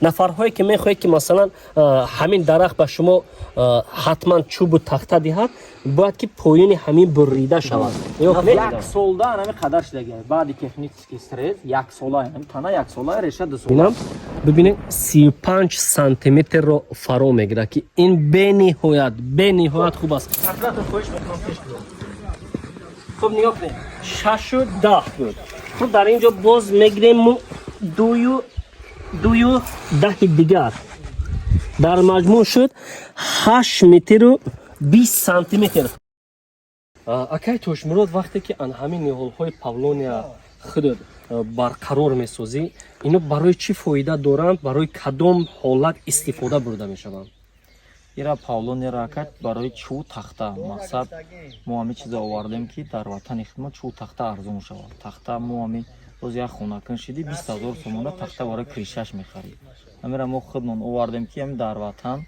нафарҳое ки мехоҳед ки масалан ҳамин дарахт ба шумо ҳатман чӯбу тахта диҳад, бояд ки поёни ҳамин бурида шавад. як солда ҳамин қадар шудаги баъди технический стресс як сола тана як сола реша 2 сола. Бинам бибинед 35 сантиметрро фаро мегирад ки ин бениҳоят хуб аст. خب نگاه کنید 6 و 10 بود. خب در اینجا باز میگیریم 2 و 10 دیگر در مجموع شد 8 متر و 20 سانتی متر. акай тошмурод вақте ки ан ҳамин ниҳолҳои павлония худод барқарор месозӣ, ино барои чӣ фоида доранд, барои кадом ҳолат истифода бурда мешаванд? ира павлония ракат барои чӯ тахта мақсад мо ҳамин чиза овардем ки дар ватани хидмат чӯ тахта арзон шавад. Тахта мо ҳамин роз як хонакин шиди 20,000 сомона тахта барои кришаш мехарид. ҳамира мо худмон овардем ки ҳамин дар ватан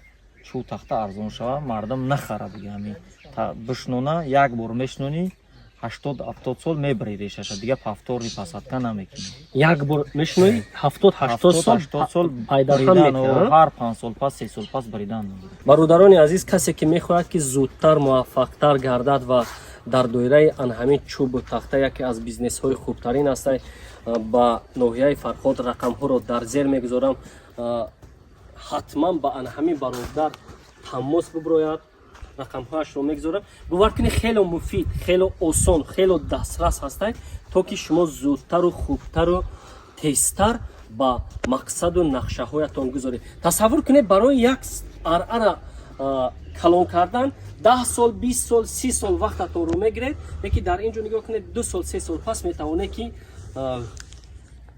чӯ тахта арзон шавад, мардам нахара дига ҳамин бишнона як бор мешнони 80-70 сол мебари решаша дига повтори посадка намекунӣ. Як бор мешнои 70-80 сол пайдархан мекунад. ҳар 5 сол пас 3 сол пас баридан. бародарони азиз, касе ки мехоҳад ки зудтар муваффақтар гардад ва дар доираи анҳамин чӯбу тахта яке аз бизнесҳои хубтарин аст, ба ноҳияи Фарход рақамҳоро дар зер мегузорам, ҳатман ба анҳамин бародар тамос биброяд. рақамҳояшро мегузорам. бовар кунед хело муфид, хело осон, хело дастрас ҳастад, то ки шумо зудтару хубтару тезтар ба мақсаду нақшаҳоятон гузоред. тасаввур кунед барои як аръара калон кардан 10 сол, 20 сол, 30 сол вақтатонро мегиред, лекин дар ин ҷо нигоҳ кунед 2 сол, 3 сол пас метавонед ки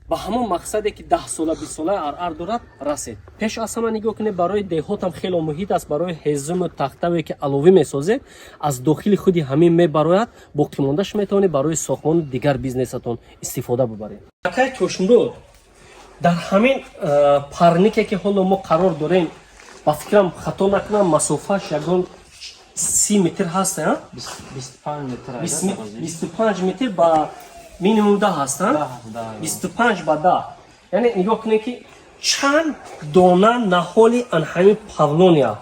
ба ҳамон мақсаде ки 10 сола 20 сола аръар дорад расед. пеш аз ҳама нигоҳ кунед барои деҳотам хело муҳит аст, барои ҳезуму тахтаве ки аловӣ месозед аз дохили худи ҳамин мебарояд, боқимондаш метавонед барои сохтмони дигар бизнесатон истифода бибаред. акай тошмурод, дар ҳамин парнике ки ҳоло мо қарор дорем, ба фикрам хато накунам масофааш ягон 30 метр ҳаст, 25 метр ба минимум 10 ҳастанд, 25 ба 10. яъне нигоҳ кунед ки чанд дона наҳоли анҳамин павлония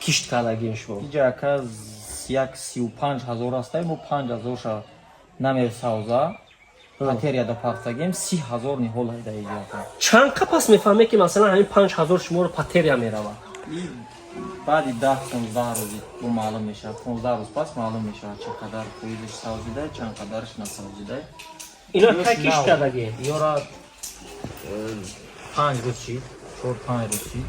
кишт кардагием шумо. Иҷа ака як 35,000 аста, мо 5,000 ша намесавза материя да пахтагем 30,000 ниҳол айда иҷа ака. чанд қа пас мефаҳмед ки масалан ҳамин 5,000 шуморо патерия меравад? баъди 10-15 рӯзи бу маълум мешавад. 15 рӯз пас маълум мешавад чӣ қадар пӯйдаш савзида, чанд қадараш насавзида. ино кай кишт кардагием? ёра 5 рӯз шид, 4-5 рӯз шид.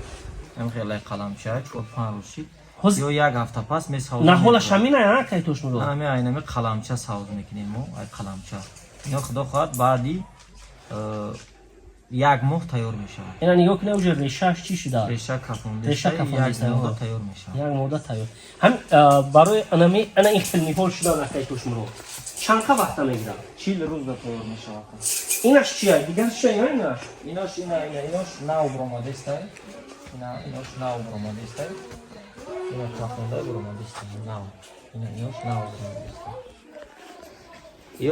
ҳам хеле қаламча 4-5 рӯз шид. ё як ҳафта пас месавзем. наҳолаш ҳамин ая кай тошмурод? ҳамин айнами қаламча савз мекунем мо, ай қаламча. ино худо хоҳад баъди як моҳ тайёр мешавад. ина нигоҳ кунед уҷа решааш чӣ шуда? реша кафонда як моҳ тайёр мешавад. як моҳ тайёр. ҳам барои анами ана ин хел ниҳол шуда акай тошмурод. чанд қа вақта мегирад? 40 рӯз да тайёр мешавад. инаш чия? дигар чия инаш? Инош нав бромадистай. Инош нав бромадистай. Ина кафонда бромадистай. Нав. Инош нав бромадистай.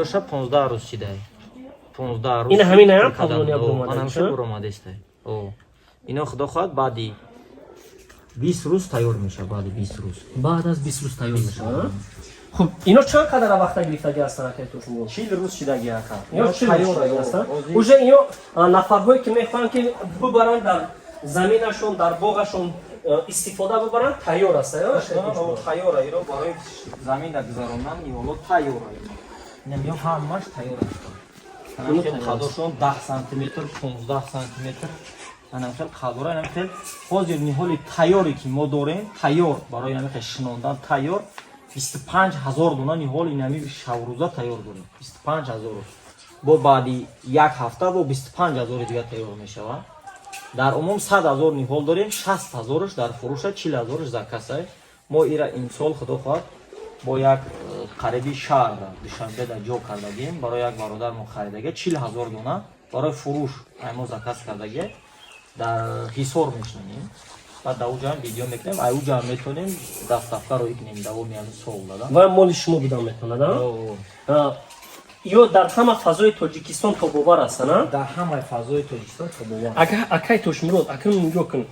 Ёша 15 рӯз шидай. 15 рӯз. ина ҳамин ая павлония бромадистай. Ана бромадистай. О. Ино худо хоҳад баъди 20 рӯз тайёр мешавад, баъди 20 рӯз. баъд аз 20 рӯз тайёр мешавад. хуб, ино чанд қадар вақта гирифтаги ҳастанд акай тошмурод? 40 рӯз шидаги ака. ино тайёр ҳастанд. уже ино нафарҳое ки мехоҳанд ки бибаранд дар заминашон, дар боғашон истифода бибаранд, тайёр аст. тайёр иро барои замин да гузарондан иҳоло тайёр аст. Намё ҳамаш тайёр аст. Анахел қадошон 10 сантиметр, 15 сантиметр. Анахел қадора, анахел ҳозир ниҳоли тайёре ки мо дорем, тайёр барои анахел шинондан тайёр 25,000 дона ниҳоли нами шаврӯза тайёр дорем. 25,000. бо баъди як ҳафта бо 25,000 дига тайёр мешавад. дар умум 100,000 ниҳол дорем, 60,000 дар фурӯша, 40,000 закасай. мо ира имсол худо хоҳад бо як қариби шаҳр душанбе да ҷо кардагем, барои як бародар мо харидаге 40,000 дона барои фурӯш мо заказ кардаге дар ҳисор мешунем. баъд да уҷа видео мекунем, ай уҷа метонем дафтафтаро икунем давоми аз сол дада. ва моли шумо будам метонад? ё дар ҳама фазои Тоҷикистон тобовар аст, на? дар ҳамаи фазои Тоҷикистон тобовар. Агар акай Тошмурод, акрам нигоҳ кун.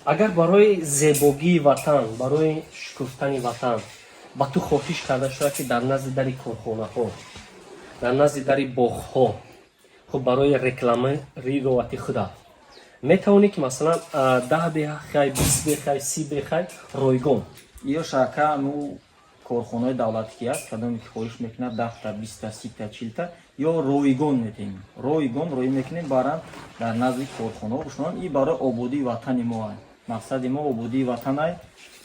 Агар барои зебогии ватан, барои шукуфтани ватан ба ту хоҳиш карда шуда ки дар назди дари корхонаҳо, дар назди дари боғҳо, хуб барои рекламаи рироати худат метавонӣ ки масалан 10 бехай, 20 бехай, 30 бехай ройгон. ё шака ну корхонаи давлатӣ ки аст, кадоме ки хоҳиш мекунад 10 та, 20 та, 30 та, 40 та ё ройгон метавонем. Ройгон рой мекунем баран дар назди корхонаҳо бишунан. И барои ободии ватани мо аст. Мақсади мо ободии ватан аст.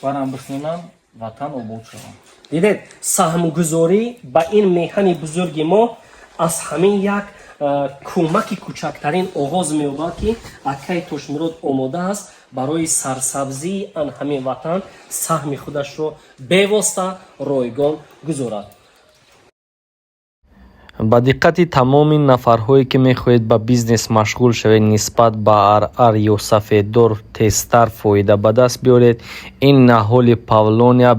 Баран бишунан ватан обод шавад. Дидед, саҳмгузорӣ ба ин меҳани бузурги мо аз ҳамин як кӯмаки кӯчактарин оғоз меёбад ки акай Тошмурод омода аст барои сарсабзии ан ҳамин ватан саҳми худашро бевосита ройгон гузорад. ба диққати тамоми нафарҳое ки мехоҳед ба бизнес машғул шавед нисбат ба аръар ё сафеддор тезтар фоида ба даст биёред, ин наҳоли Павлония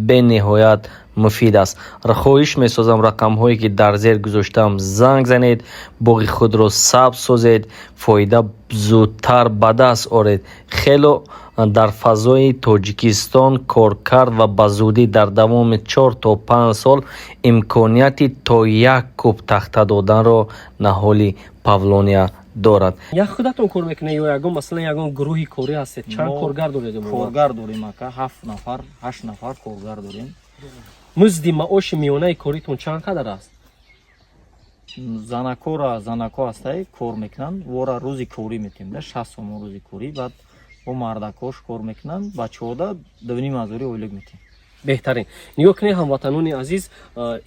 бениҳоят муфид аст. хоҳиш месозам рақамҳое ки дар зер гузоштаам занг занед, боғи худро сабз созед, фоида зудтар ба даст оред. хело дар фазои Тоҷикистон кор кард ва ба зудӣ дар давоми 4 то 5 сол имконияти то 1 кӯб тахта доданро наҳоли Павлония дорад. Як худатон кор мекунед ё ягон масалан ягон гурӯҳи корӣ ҳастед? Чанд коргар доред? Коргар дорем ака, 7 нафар, 8 нафар коргар дорем. музди маоши миёнаи коритон чанд қадар аст? Занако ҳастай кор мекунанд, вора рӯзи корӣ метем да 60 сомон рӯзи корӣ, баъд бо мардакош кор мекунанд, бачаҳода 2,5 ойлук метем. беҳтарин. Нигоҳ кунед ҳамватанони азиз,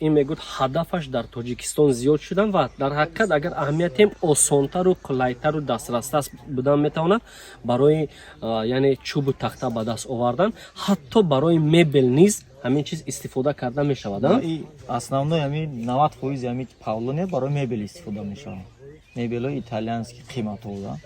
ин мегӯяд ҳадафаш дар Тоҷикистон зиёд шудан ва дар ҳақиқат агар аҳамиятем осонтару қулайтару дастрастас будан метавонад барои яъне чӯбу тахта ба даст овардан, ҳатто барои мебел низ ҳамин чиз истифода карда мешавад. Основной ҳамин 90% ҳамин Павлония барои мебел истифода мешавад. Мебелҳои итальянски қиматҳо.